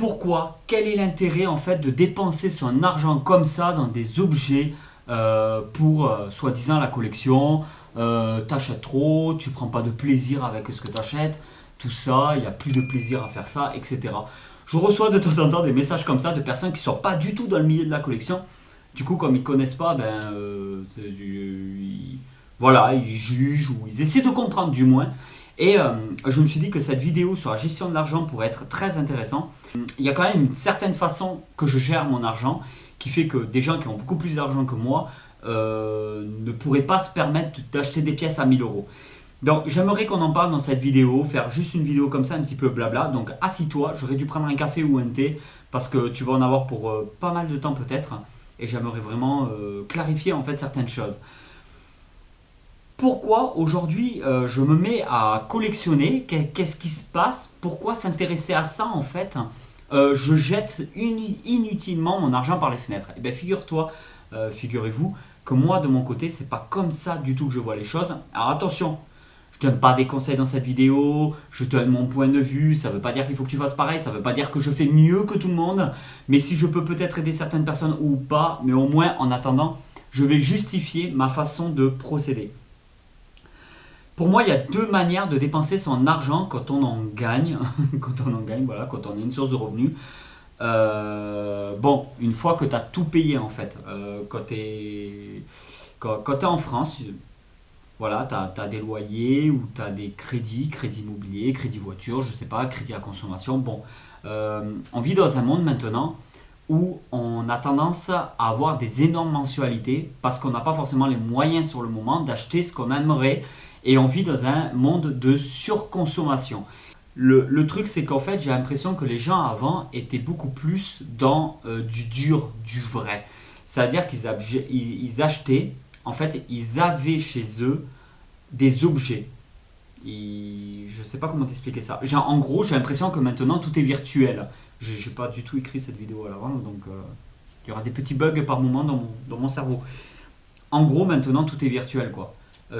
pourquoi, quel est l'intérêt en fait de dépenser son argent comme ça dans des objets pour soi-disant la collection, t'achètes trop, tu prends pas de plaisir avec ce que t'achètes, tout ça, il n'y a plus de plaisir à faire ça, etc. Je reçois de temps en temps des messages comme ça de personnes qui ne sont pas du tout dans le milieu de la collection. Du coup, comme ils ne connaissent pas, voilà, ils jugent ou ils essaient de comprendre du moins. Et je me suis dit que cette vidéo sur la gestion de l'argent pourrait être très intéressante. Il y a quand même une certaine façon que je gère mon argent qui fait que des gens qui ont beaucoup plus d'argent que moi ne pourraient pas se permettre d'acheter des pièces à 1000 euros. Donc j'aimerais qu'on en parle dans cette vidéo, faire juste une vidéo comme ça, un petit peu blabla. Donc assis-toi, j'aurais dû prendre un café ou un thé parce que tu vas en avoir pour pas mal de temps peut-être. Et j'aimerais vraiment clarifier en fait certaines choses. Pourquoi aujourd'hui je me mets à collectionner? Qu'est-ce qui se passe? Pourquoi s'intéresser à ça en fait? Je jette inutilement mon argent par les fenêtres. Et bien figurez-vous que moi de mon côté c'est pas comme ça du tout que je vois les choses. Alors attention, je ne donne pas des conseils dans cette vidéo, je donne mon point de vue, ça ne veut pas dire qu'il faut que tu fasses pareil, ça ne veut pas dire que je fais mieux que tout le monde, mais si je peux peut-être aider certaines personnes ou pas, mais au moins en attendant, je vais justifier ma façon de procéder. Pour moi, il y a deux manières de dépenser son argent quand on en gagne, voilà, quand on a une source de revenus. Bon, une fois que tu as tout payé en fait, quand tu es en France, voilà, tu as des loyers ou tu as des crédits immobiliers, crédit voiture, je sais pas, crédit à consommation. Bon, on vit dans un monde maintenant où on a tendance à avoir des énormes mensualités parce qu'on n'a pas forcément les moyens sur le moment d'acheter ce qu'on aimerait et on vit dans un monde de surconsommation. Le truc, c'est qu'en fait, j'ai l'impression que les gens avant étaient beaucoup plus dans du dur, du vrai. C'est-à-dire qu'ils achetaient, en fait, ils avaient chez eux des objets. Je ne sais pas comment t'expliquer ça. En gros, j'ai l'impression que maintenant, tout est virtuel. Je n'ai pas du tout écrit cette vidéo à l'avance, donc il y aura des petits bugs par moment dans mon cerveau. En gros, maintenant, tout est virtuel, quoi.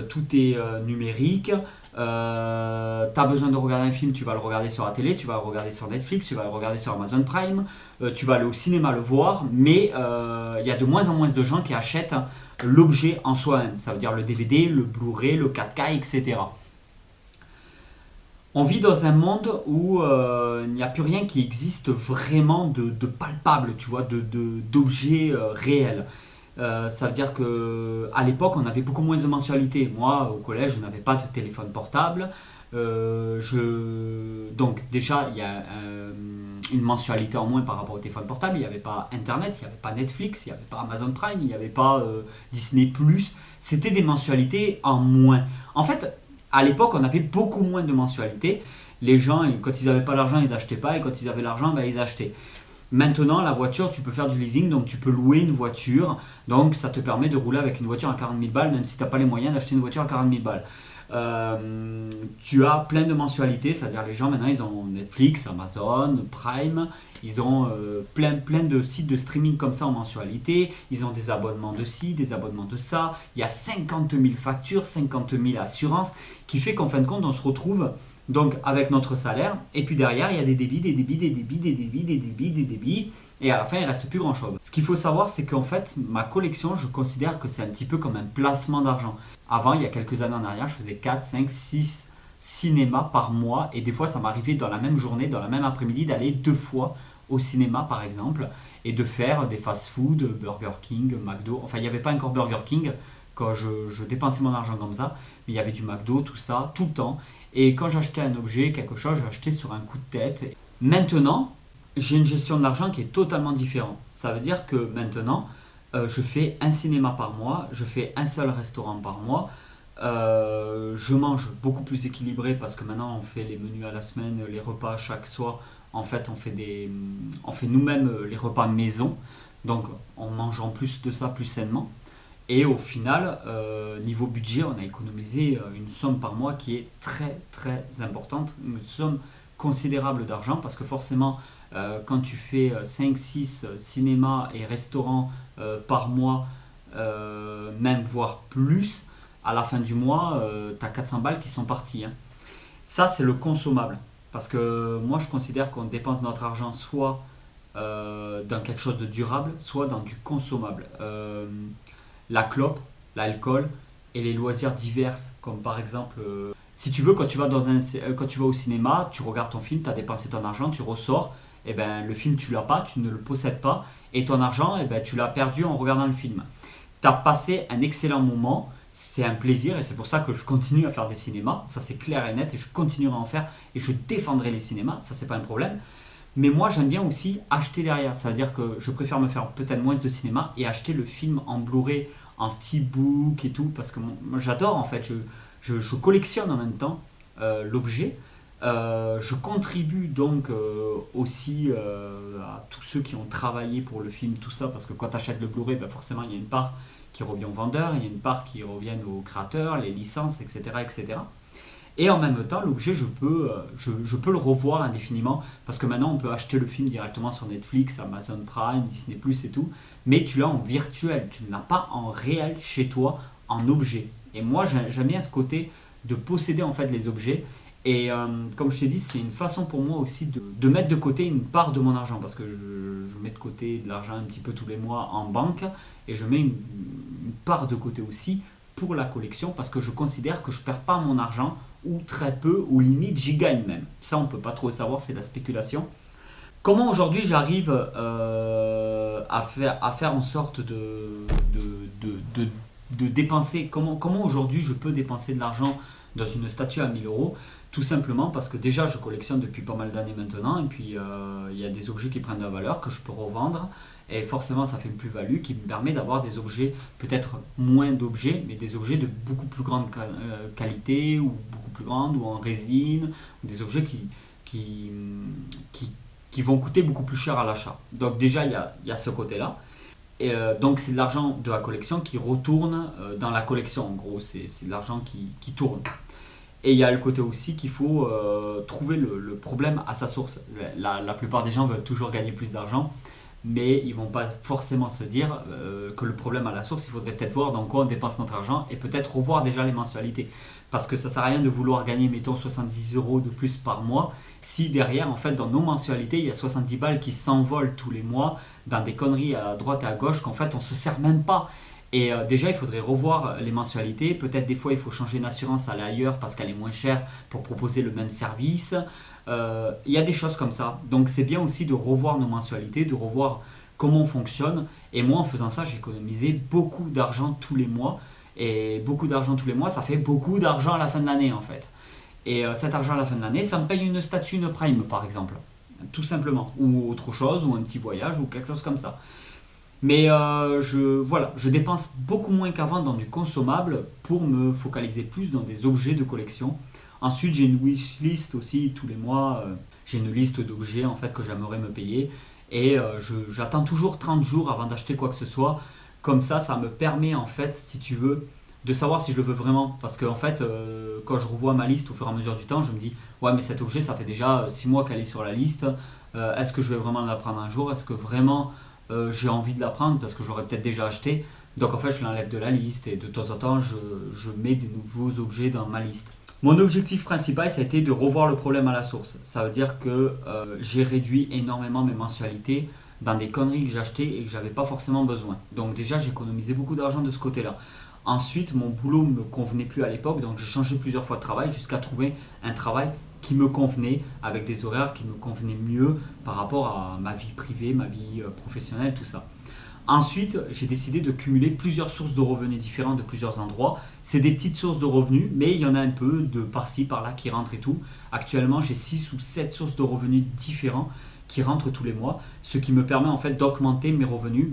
Tout est numérique. Tu as besoin de regarder un film, tu vas le regarder sur la télé, tu vas le regarder sur Netflix, tu vas le regarder sur Amazon Prime, tu vas aller au cinéma le voir, mais il y a de moins en moins de gens qui achètent l'objet en soi-même. Ça veut dire le DVD, le Blu-ray, le 4K, etc. On vit dans un monde où il n'y a plus rien qui existe vraiment de palpable, tu vois, d'objets réels. Ça veut dire qu'à l'époque, on avait beaucoup moins de mensualités. Moi, au collège, je n'avais pas de téléphone portable. Donc déjà, il y a une mensualité en moins par rapport au téléphone portable. Il n'y avait pas Internet, il n'y avait pas Netflix, il n'y avait pas Amazon Prime, il n'y avait pas Disney+. C'était des mensualités en moins. En fait, à l'époque, on avait beaucoup moins de mensualités. Les gens, quand ils n'avaient pas l'argent, ils n'achetaient pas. Et quand ils avaient l'argent, ils achetaient. Maintenant, la voiture, tu peux faire du leasing, donc tu peux louer une voiture. Donc, ça te permet de rouler avec une voiture à 40 000 balles, même si tu n'as pas les moyens d'acheter une voiture à 40 000 balles. Tu as plein de mensualités, c'est-à-dire les gens maintenant, ils ont Netflix, Amazon, Prime. Ils ont plein de sites de streaming comme ça en mensualité. Ils ont des abonnements de ci, des abonnements de ça. Il y a 50 000 factures, 50 000 assurances, qui fait qu'en fin de compte, on se retrouve donc avec notre salaire, et puis derrière il y a des débits, des débits, des débits, des débits, des débits, des débits, et à la fin il ne reste plus grand chose. Ce qu'il faut savoir, c'est qu'en fait ma collection, je considère que c'est un petit peu comme un placement d'argent. Avant, il y a quelques années en arrière, je faisais 4, 5, 6 cinémas par mois, et des fois ça m'arrivait dans la même journée, dans la même après-midi, d'aller 2 fois au cinéma par exemple, et de faire des fast-food, Burger King, McDo, enfin il n'y avait pas encore Burger King quand je dépensais mon argent comme ça, mais il y avait du McDo, tout ça, tout le temps. Et quand j'achetais un objet, quelque chose, j'achetais sur un coup de tête. Maintenant, j'ai une gestion de l'argent qui est totalement différente. Ça veut dire que maintenant, je fais un cinéma par mois, je fais un seul restaurant par mois. Je mange beaucoup plus équilibré parce que maintenant on fait les menus à la semaine, les repas chaque soir. En fait, on fait nous-mêmes les repas maison. Donc, on mange en plus de ça plus sainement. Et au final, niveau budget, on a économisé une somme par mois qui est très très importante, une somme considérable d'argent parce que forcément, quand tu fais 5-6 cinémas et restaurants par mois, même voire plus, à la fin du mois, tu as 400 balles qui sont parties. Hein. Ça, c'est le consommable. Parce que moi, je considère qu'on dépense notre argent soit dans quelque chose de durable, soit dans du consommable. La clope, l'alcool et les loisirs divers, comme par exemple, si tu veux, quand tu vas au cinéma, tu regardes ton film, tu as dépensé ton argent, tu ressors, et ben, le film, tu l'as pas, tu ne le possèdes pas, et ton argent, et ben, tu l'as perdu en regardant le film. Tu as passé un excellent moment, c'est un plaisir, et c'est pour ça que je continue à faire des cinémas, ça c'est clair et net, et je continuerai à en faire, et je défendrai les cinémas, ça c'est pas un problème. Mais moi, j'aime bien aussi acheter derrière. Ça veut dire que je préfère me faire peut-être moins de cinéma et acheter le film en Blu-ray, en steelbook et tout, parce que moi, j'adore en fait. Je collectionne en même temps l'objet. Je contribue donc aussi à tous ceux qui ont travaillé pour le film, tout ça, parce que quand tu achètes le Blu-ray, ben forcément, il y a une part qui revient au vendeur, il y a une part qui revient au créateur, les licences, etc., etc. Et en même temps, l'objet, je peux le revoir indéfiniment parce que maintenant, on peut acheter le film directement sur Netflix, Amazon Prime, Disney+, et tout. Mais tu l'as en virtuel, tu ne l'as pas en réel chez toi, en objet. Et moi, j'aime bien ce côté de posséder en fait les objets. Et comme je t'ai dit, c'est une façon pour moi aussi de mettre de côté une part de mon argent parce que je mets de côté de l'argent un petit peu tous les mois en banque et je mets une part de côté aussi pour la collection parce que je considère que je ne perds pas mon argent ou très peu ou limite j'y gagne même. Ça on ne peut pas trop savoir, c'est la spéculation. Comment aujourd'hui j'arrive à faire en sorte de dépenser, comment aujourd'hui je peux dépenser de l'argent dans une statue à 1000 euros. Tout simplement parce que déjà je collectionne depuis pas mal d'années maintenant et puis il y a des objets qui prennent de la valeur que je peux revendre et forcément ça fait une plus-value qui me permet d'avoir des objets, peut-être moins d'objets, mais des objets de beaucoup plus grande qualité ou beaucoup plus grande ou en résine, ou des objets qui, qui, qui vont coûter beaucoup plus cher à l'achat. Donc déjà il y a ce côté-là. Et donc c'est de l'argent de la collection qui retourne dans la collection, en gros c'est de l'argent qui tourne. Et il y a le côté aussi qu'il faut trouver le problème à sa source. La plupart des gens veulent toujours gagner plus d'argent, mais ils ne vont pas forcément se dire que le problème à la source, il faudrait peut-être voir dans quoi on dépense notre argent et peut-être revoir déjà les mensualités. Parce que ça ne sert à rien de vouloir gagner, mettons, 70 euros de plus par mois si derrière, en fait, dans nos mensualités, il y a 70 balles qui s'envolent tous les mois dans des conneries à droite et à gauche qu'en fait, on ne se sert même pas. Et déjà, il faudrait revoir les mensualités. Peut-être des fois, il faut changer d'assurance, aller ailleurs parce qu'elle est moins chère pour proposer le même service. Il y a des choses comme ça. Donc, c'est bien aussi de revoir nos mensualités, de revoir comment on fonctionne. Et moi, en faisant ça, j'ai économisé beaucoup d'argent tous les mois. Et beaucoup d'argent tous les mois, ça fait beaucoup d'argent à la fin de l'année, en fait. Et cet argent à la fin de l'année, ça me paye une statue, une prime, par exemple. Tout simplement. Ou autre chose, ou un petit voyage, ou quelque chose comme ça. Mais je dépense beaucoup moins qu'avant dans du consommable pour me focaliser plus dans des objets de collection. Ensuite, j'ai une wishlist aussi tous les mois. J'ai une liste d'objets en fait que j'aimerais me payer. Et j'attends toujours 30 jours avant d'acheter quoi que ce soit. Comme ça me permet en fait, si tu veux, de savoir si je le veux vraiment. Parce que en fait, quand je revois ma liste au fur et à mesure du temps, je me dis, ouais mais cet objet, ça fait déjà 6 mois qu'elle est sur la liste. Est-ce que je vais vraiment la prendre un jour? Est-ce que vraiment j'ai envie de la prendre parce que j'aurais peut-être déjà acheté. Donc en fait, je l'enlève de la liste et de temps en temps, je mets des nouveaux objets dans ma liste. Mon objectif principal, ça a été de revoir le problème à la source. Ça veut dire que j'ai réduit énormément mes mensualités dans des conneries que j'achetais et que j'avais pas forcément besoin. Donc déjà, j'ai économisé beaucoup d'argent de ce côté-là. Ensuite, mon boulot ne me convenait plus à l'époque, donc j'ai changé plusieurs fois de travail jusqu'à trouver un travail qui me convenait, avec des horaires qui me convenaient mieux par rapport à ma vie privée, ma vie professionnelle, tout ça. Ensuite, j'ai décidé de cumuler plusieurs sources de revenus différentes de plusieurs endroits. C'est des petites sources de revenus, mais il y en a un peu de par-ci, par-là qui rentrent et tout. Actuellement, j'ai 6 ou 7 sources de revenus différents qui rentrent tous les mois, ce qui me permet en fait d'augmenter mes revenus.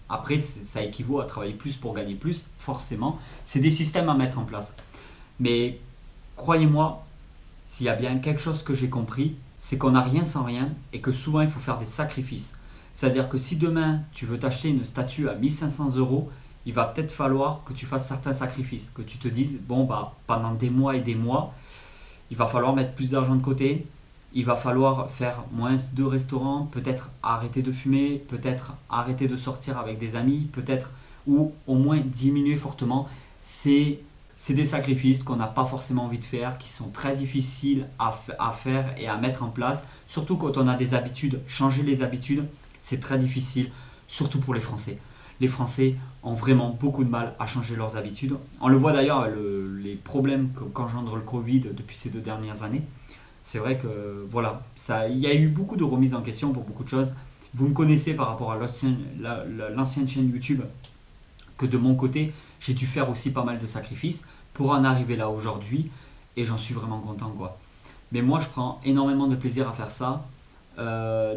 Après, ça équivaut à travailler plus pour gagner plus, forcément. C'est des systèmes à mettre en place. Mais croyez-moi, s'il y a bien quelque chose que j'ai compris, c'est qu'on n'a rien sans rien et que souvent il faut faire des sacrifices. C'est-à-dire que si demain tu veux t'acheter une statue à 1500 euros, il va peut-être falloir que tu fasses certains sacrifices, que tu te dises, bon pendant des mois et des mois, il va falloir mettre plus d'argent de côté, il va falloir faire moins de restaurants, peut-être arrêter de fumer, peut-être arrêter de sortir avec des amis, peut-être ou au moins diminuer fortement ces c'est des sacrifices qu'on n'a pas forcément envie de faire, qui sont très difficiles à faire et à mettre en place, surtout quand on a des habitudes. Changer les habitudes, c'est très difficile, surtout pour les Français. Les Français ont vraiment beaucoup de mal à changer leurs habitudes. On le voit d'ailleurs, les problèmes qu'engendre le Covid depuis ces 2 dernières années. C'est vrai que voilà, il y a eu beaucoup de remises en question pour beaucoup de choses. Vous me connaissez par rapport à l'ancienne chaîne YouTube, que de mon côté, j'ai dû faire aussi pas mal de sacrifices pour en arriver là aujourd'hui, et j'en suis vraiment content, quoi. Mais moi, je prends énormément de plaisir à faire ça.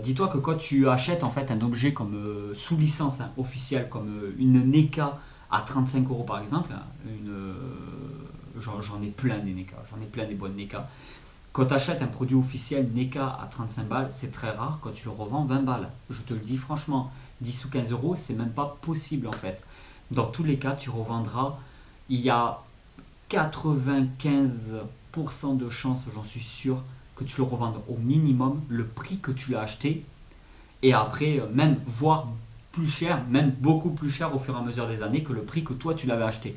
Dis-toi que quand tu achètes en fait un objet comme sous licence officielle, comme une NECA à 35 euros par exemple, hein, j'en ai plein des NECA, j'en ai plein des bonnes NECA. Quand tu achètes un produit officiel NECA à 35 balles, c'est très rare quand tu le revends 20 balles. Je te le dis franchement, 10 ou 15 euros, c'est même pas possible en fait. Dans tous les cas, tu revendras, il y a 95% de chances, j'en suis sûr, que tu le revendes au minimum le prix que tu l'as acheté, et après même voire plus cher, même beaucoup plus cher au fur et à mesure des années que le prix que toi tu l'avais acheté.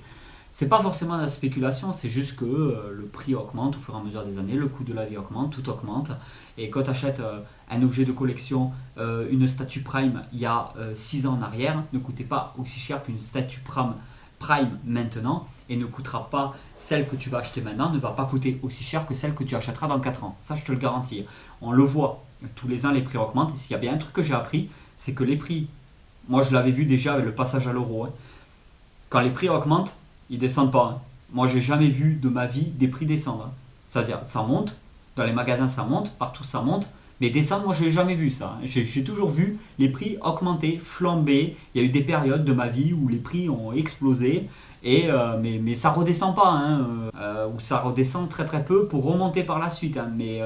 C'est pas forcément de la spéculation, c'est juste que le prix augmente au fur et à mesure des années, le coût de la vie augmente, tout augmente. Et quand tu achètes un objet de collection, une statue Prime il y a 6 ans en arrière, ne coûtait pas aussi cher qu'une statue Prime maintenant, et ne coûtera pas, celle que tu vas acheter maintenant ne va pas coûter aussi cher que celle que tu achèteras dans 4 ans. Ça, je te le garantis. On le voit, tous les ans les prix augmentent, et s'il y a bien un truc que j'ai appris, c'est que les prix, moi je l'avais vu déjà avec le passage à l'euro, hein. Quand les prix augmentent, ils descendent pas, hein. Moi, j'ai jamais vu de ma vie des prix descendre, hein. C'est-à-dire, ça monte, dans les magasins ça monte, partout ça monte, mais descendre, moi, je n'ai jamais vu ça, hein. J'ai toujours vu les prix augmenter, flamber. Il y a eu des périodes de ma vie où les prix ont explosé, mais ça redescend pas, hein, ou ça redescend très très peu pour remonter par la suite, hein. Mais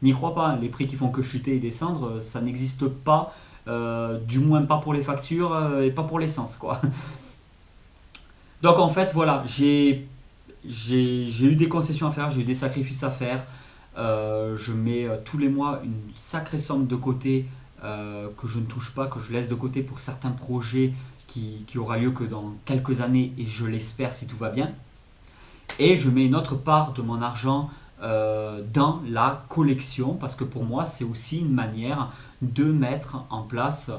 n'y crois pas, les prix qui font que chuter et descendre, ça n'existe pas, du moins pas pour les factures et pas pour l'essence, quoi. Donc en fait, voilà, j'ai eu des concessions à faire, j'ai eu des sacrifices à faire. Je mets tous les mois une sacrée somme de côté, que je ne touche pas, que je laisse de côté pour certains projets qui aura lieu que dans quelques années, et je l'espère si tout va bien. Et je mets une autre part de mon argent dans la collection, parce que pour moi c'est aussi une manière de mettre en place,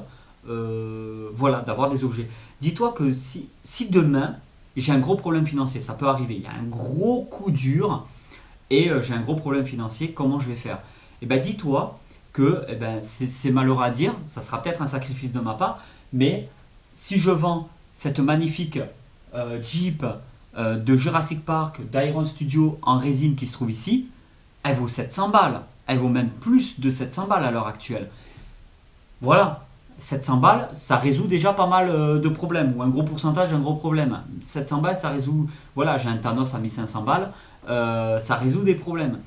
voilà, d'avoir des objets. Dis-toi que si demain j'ai un gros problème financier, ça peut arriver, il y a un gros coup dur et j'ai un gros problème financier, comment je vais faire? Eh ben dis-toi que c'est malheureux à dire, ça sera peut-être un sacrifice de ma part, mais si je vends cette magnifique Jeep de Jurassic Park, d'Iron Studio en résine qui se trouve ici, elle vaut 700 balles, elle vaut même plus de 700 balles à l'heure actuelle. Voilà, 700 balles, ça résout déjà pas mal de problèmes, ou un gros pourcentage d'un gros problème. 700 balles, ça résout, voilà, j'ai un Thanos à 1500 balles, ça résout des problèmes.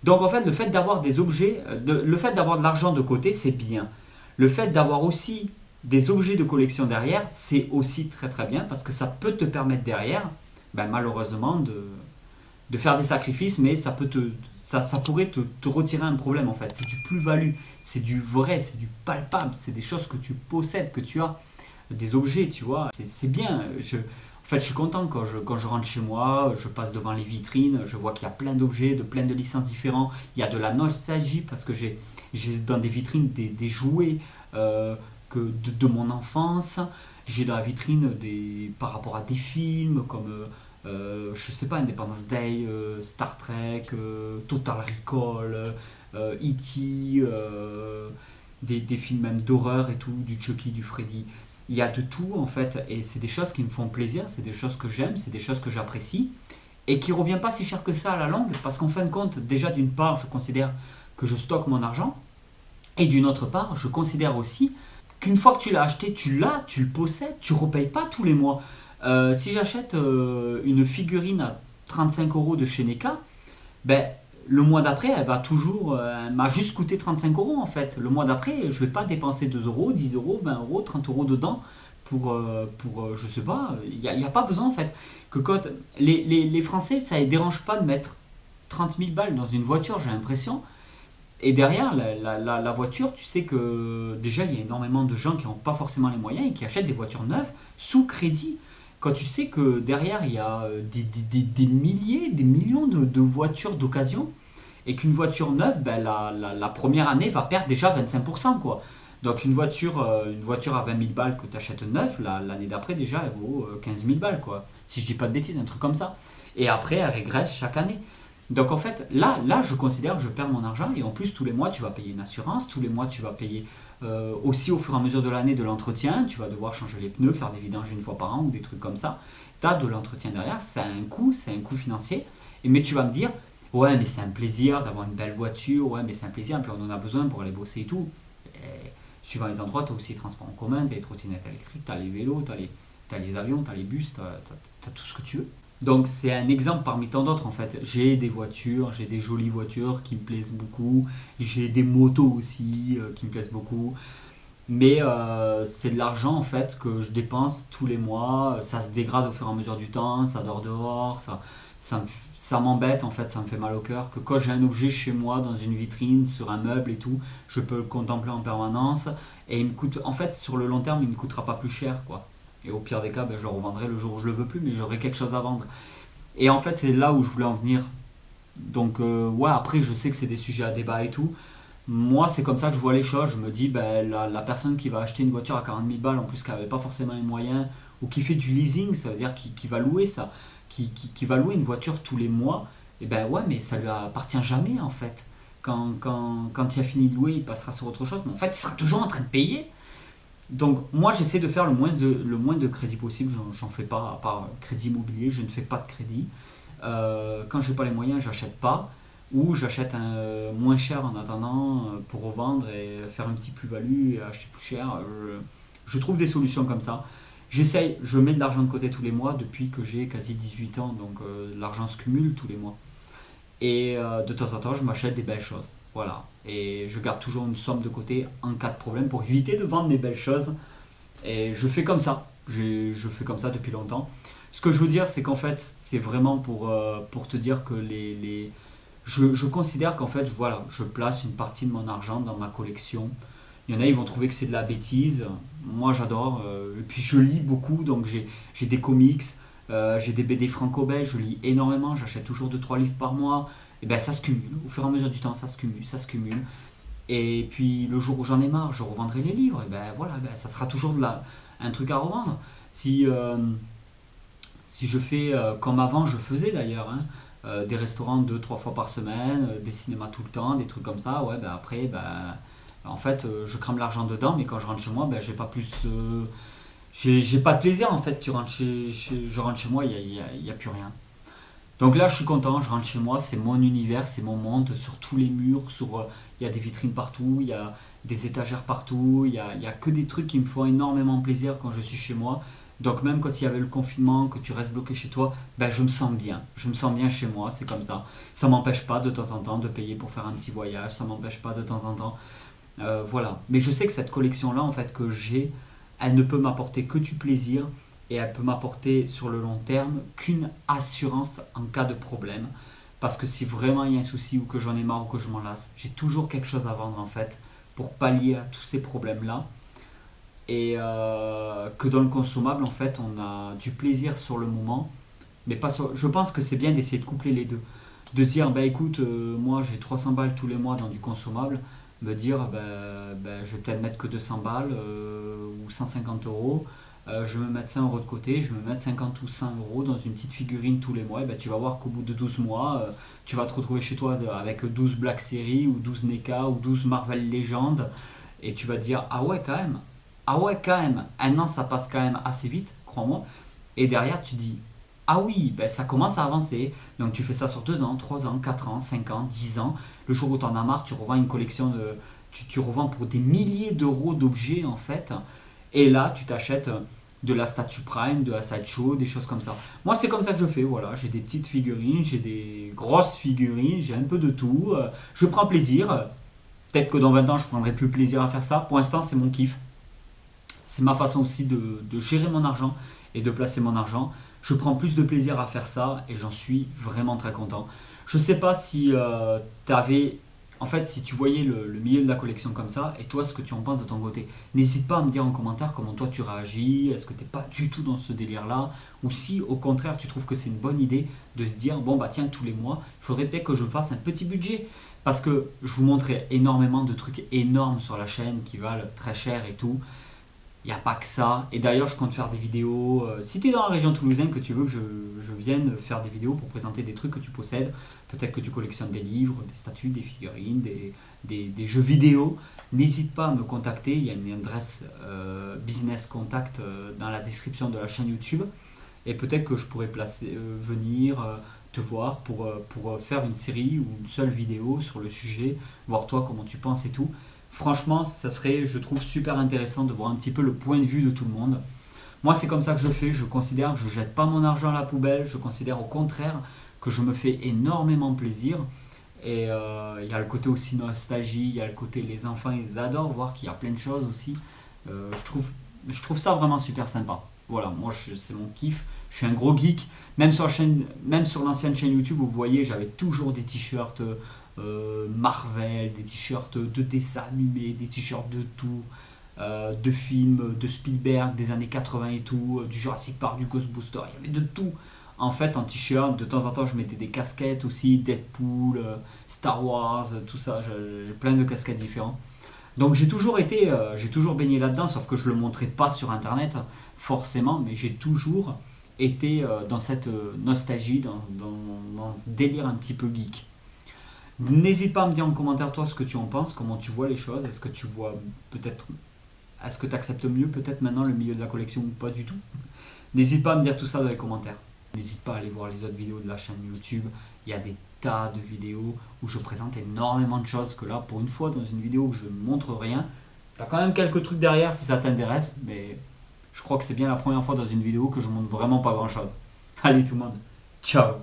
Donc en fait, le fait d'avoir des objets, le fait d'avoir de l'argent de côté, c'est bien. Le fait d'avoir aussi des objets de collection derrière, c'est aussi très très bien, parce que ça peut te permettre derrière, malheureusement, de faire des sacrifices, mais ça pourrait te retirer un problème en fait. C'est du plus-value, c'est du vrai, c'est du palpable, c'est des choses que tu possèdes, que tu as, des objets, tu vois. C'est bien. En fait, je suis content quand je rentre chez moi, je passe devant les vitrines, je vois qu'il y a plein d'objets, plein de licences différents. Il y a de la nostalgie parce que j'ai dans des vitrines des jouets de mon enfance. J'ai dans la vitrine par rapport à des films comme je sais pas, Independence Day, Star Trek, Total Recall, E.T., des films même d'horreur et tout, du Chucky, du Freddy. Il y a de tout en fait, et c'est des choses qui me font plaisir, c'est des choses que j'aime, c'est des choses que j'apprécie, et qui ne revient pas si cher que ça à la longue, parce qu'en fin de compte, déjà d'une part, je considère que je stocke mon argent, et d'une autre part, je considère aussi qu'une fois que tu l'as acheté, tu le possèdes, tu ne repayes pas tous les mois. Si j'achète une figurine à 35 euros de chez NECA, le mois d'après, elle m'a juste coûté 35 euros en fait. Le mois d'après, je ne vais pas dépenser 2 euros, 10 euros, 20 euros, 30 euros dedans pour je sais pas, il n'y a pas besoin en fait. Que quand les Français, ça ne les dérange pas de mettre 30 000 balles dans une voiture, j'ai l'impression. Et derrière la voiture, tu sais que déjà il y a énormément de gens qui n'ont pas forcément les moyens et qui achètent des voitures neuves sous crédit. quand tu sais que derrière, il y a des milliers, des millions de voitures d'occasion, et qu'une voiture neuve, ben, la première année va perdre déjà 25%, quoi. Donc une voiture à 20 000 balles que tu achètes neuve, l'année d'après déjà, elle vaut 15 000 balles, quoi. Si je dis pas de bêtises, un truc comme ça. Et après, elle régresse chaque année. Donc en fait, là, je considère que je perds mon argent, et en plus, tous les mois, tu vas payer une assurance, tous les mois, tu vas payer aussi au fur et à mesure de l'année de l'entretien, tu vas devoir changer les pneus, faire des vidanges une fois par an ou des trucs comme ça. Tu as de l'entretien derrière, ça a un coût, c'est un coût financier. Mais tu vas me dire, ouais, mais c'est un plaisir d'avoir une belle voiture, ouais, mais c'est un plaisir, puis on en a besoin pour aller bosser et tout. Et suivant les endroits, tu as aussi les transports en commun, tu as les trottinettes électriques, tu as les vélos, t'as les avions, tu as les bus, tu as tout ce que tu veux. Donc c'est un exemple parmi tant d'autres en fait. J'ai des voitures, j'ai des jolies voitures qui me plaisent beaucoup, j'ai des motos aussi qui me plaisent beaucoup. Mais c'est de l'argent en fait que je dépense tous les mois. Ça se dégrade au fur et à mesure du temps, ça dort dehors, ça m'embête en fait, ça me fait mal au cœur. Que quand j'ai un objet chez moi, dans une vitrine, sur un meuble et tout, je peux le contempler en permanence. Et il me coûte, en fait, sur le long terme, il ne me coûtera pas plus cher quoi. Et au pire des cas, ben, je le revendrai le jour où je le veux plus, mais j'aurai quelque chose à vendre. Et en fait, c'est là où je voulais en venir. Donc, ouais, après, je sais que c'est des sujets à débat et tout. Moi, c'est comme ça que je vois les choses. Je me dis, ben, la personne qui va acheter une voiture à 40 000 balles, en plus qu'elle n'avait pas forcément les moyens, ou qui fait du leasing, ça veut dire qui va louer ça, qui va louer une voiture tous les mois, et ben ouais, mais ça lui appartient jamais en fait. Quand il a fini de louer, il passera sur autre chose, mais en fait, il sera toujours en train de payer. Donc, moi, j'essaie de faire le moins de crédit possible. J'en fais pas, à part crédit immobilier, je ne fais pas de crédit. Quand je n'ai pas les moyens, j'achète pas. Ou j'achète moins cher en attendant pour revendre et faire une petite plus-value et acheter plus cher. Je trouve des solutions comme ça. J'essaye, je mets de l'argent de côté tous les mois depuis que j'ai quasi 18 ans, donc l'argent se cumule tous les mois. Et de temps en temps, je m'achète des belles choses. Voilà. Et je garde toujours une somme de côté en cas de problème pour éviter de vendre mes belles choses. Et je fais comme ça. Je fais comme ça depuis longtemps. Ce que je veux dire, c'est qu'en fait, c'est vraiment pour te dire que je considère qu'en fait, voilà, je place une partie de mon argent dans ma collection. Il y en a, ils vont trouver que c'est de la bêtise. Moi, j'adore. Et puis, je lis beaucoup, donc j'ai des comics, j'ai des BD franco-belges, je lis énormément. J'achète toujours deux trois livres par mois. Et ben, ça se cumule. Au fur et à mesure du temps, ça se cumule, ça se cumule. Et puis, le jour où j'en ai marre, je revendrai les livres. Et ben voilà, ben, ça sera toujours un truc à revendre. Si, si je fais comme avant, je faisais d'ailleurs, hein, des restaurants deux trois fois par semaine, des cinémas tout le temps, des trucs comme ça, ouais, ben après, ben, en fait, je crame l'argent dedans, mais quand je rentre chez moi, ben, j'ai pas plus. J'ai pas de plaisir en fait. Je rentre chez moi, il y a plus rien. Donc là, je suis content, je rentre chez moi, c'est mon univers, c'est mon monde, sur tous les murs, il y a des vitrines partout, il y a des étagères partout, il y a que des trucs qui me font énormément plaisir quand je suis chez moi. Donc même quand il y avait le confinement, que tu restes bloqué chez toi, ben je me sens bien chez moi, c'est comme ça. Ça m'empêche pas de temps en temps de payer pour faire un petit voyage, ça m'empêche pas de temps en temps, voilà. Mais je sais que cette collection-là, en fait, que j'ai, elle ne peut m'apporter que du plaisir et elle peut m'apporter sur le long terme qu'une assurance en cas de problème. Parce que si vraiment il y a un souci ou que j'en ai marre ou que je m'en lasse, j'ai toujours quelque chose à vendre en fait pour pallier à tous ces problèmes-là. Et que dans le consommable, en fait, on a du plaisir sur le moment, mais pas sur... Je pense que c'est bien d'essayer de coupler les deux. De se dire, bah écoute, moi j'ai 300 balles tous les mois dans du consommable, me dire, bah, je vais peut-être mettre que 200 balles ou 150 euros, je vais me mettre 100 euros de côté, je vais me mettre 50 ou 100 euros dans une petite figurine tous les mois, et bah, tu vas voir qu'au bout de 12 mois, tu vas te retrouver chez toi avec 12 Black Series ou 12 NECA ou 12 Marvel Legends, et tu vas te dire, ah ouais, quand même, ah ouais, quand même, un an ça passe quand même assez vite, crois-moi, et derrière tu dis, ah oui, ben ça commence à avancer. Donc tu fais ça sur 2 ans, 3 ans, 4 ans, 5 ans, 10 ans. Le jour où tu en as marre, tu revends une collection de. Tu revends pour des milliers d'euros d'objets en fait. Et là, tu t'achètes de la Statue Prime, de la Sideshow, des choses comme ça. Moi, c'est comme ça que je fais. Voilà, j'ai des petites figurines, j'ai des grosses figurines, j'ai un peu de tout. Je prends plaisir. Peut-être que dans 20 ans, je prendrai plus plaisir à faire ça. Pour l'instant, c'est mon kiff. C'est ma façon aussi de gérer mon argent et de placer mon argent. Je prends plus de plaisir à faire ça et j'en suis vraiment très content. Je ne sais pas si tu avais En fait, si tu voyais le milieu de la collection comme ça, et toi, ce que tu en penses de ton côté, n'hésite pas à me dire en commentaire comment toi tu réagis, est-ce que tu n'es pas du tout dans ce délire-là, ou si au contraire tu trouves que c'est une bonne idée de se dire, bon bah tiens, tous les mois, il faudrait peut-être que je fasse un petit budget, parce que je vous montrais énormément de trucs énormes sur la chaîne qui valent très cher et tout. Il n'y a pas que ça. Et d'ailleurs, je compte faire des vidéos. Si tu es dans la région toulousaine, que tu veux que je vienne faire des vidéos pour présenter des trucs que tu possèdes, peut-être que tu collectionnes des livres, des statues, des figurines, des jeux vidéo, n'hésite pas à me contacter. Il y a une adresse business contact dans la description de la chaîne YouTube. Et peut-être que je pourrais venir te voir pour faire une série ou une seule vidéo sur le sujet, voir toi comment tu penses et tout. Franchement, ça serait, je trouve, super intéressant de voir un petit peu le point de vue de tout le monde. Moi, c'est comme ça que je fais. Je considère que je ne jette pas mon argent à la poubelle. Je considère au contraire que je me fais énormément plaisir. Et il y a le côté aussi nostalgie, il y a le côté les enfants, ils adorent voir qu'il y a plein de choses aussi. Je trouve ça vraiment super sympa. Voilà, moi, c'est mon kiff. Je suis un gros geek. Même sur la chaîne, même sur l'ancienne chaîne YouTube, vous voyez, j'avais toujours des t-shirts Marvel, des t-shirts de dessins animés, des t-shirts de tout, de films, de Spielberg des années 80 et tout, du Jurassic Park, du Ghostbuster, il y avait de tout. En fait, en t-shirt, de temps en temps, je mettais des casquettes aussi, Deadpool, Star Wars, tout ça, j'ai plein de casquettes différentes. Donc j'ai toujours baigné là-dedans, sauf que je le montrais pas sur Internet, forcément, mais j'ai toujours été dans cette nostalgie, dans ce délire un petit peu geek. N'hésite pas à me dire en commentaire toi ce que tu en penses, comment tu vois les choses, est-ce que tu vois peut-être, est-ce que tu acceptes mieux peut-être maintenant le milieu de la collection ou pas du tout. N'hésite pas à me dire tout ça dans les commentaires. N'hésite pas à aller voir les autres vidéos de la chaîne YouTube, il y a des tas de vidéos où je présente énormément de choses que là pour une fois dans une vidéo où je ne montre rien, il y a quand même quelques trucs derrière si ça t'intéresse, mais je crois que c'est bien la première fois dans une vidéo que je montre vraiment pas grand chose. Allez tout le monde, ciao.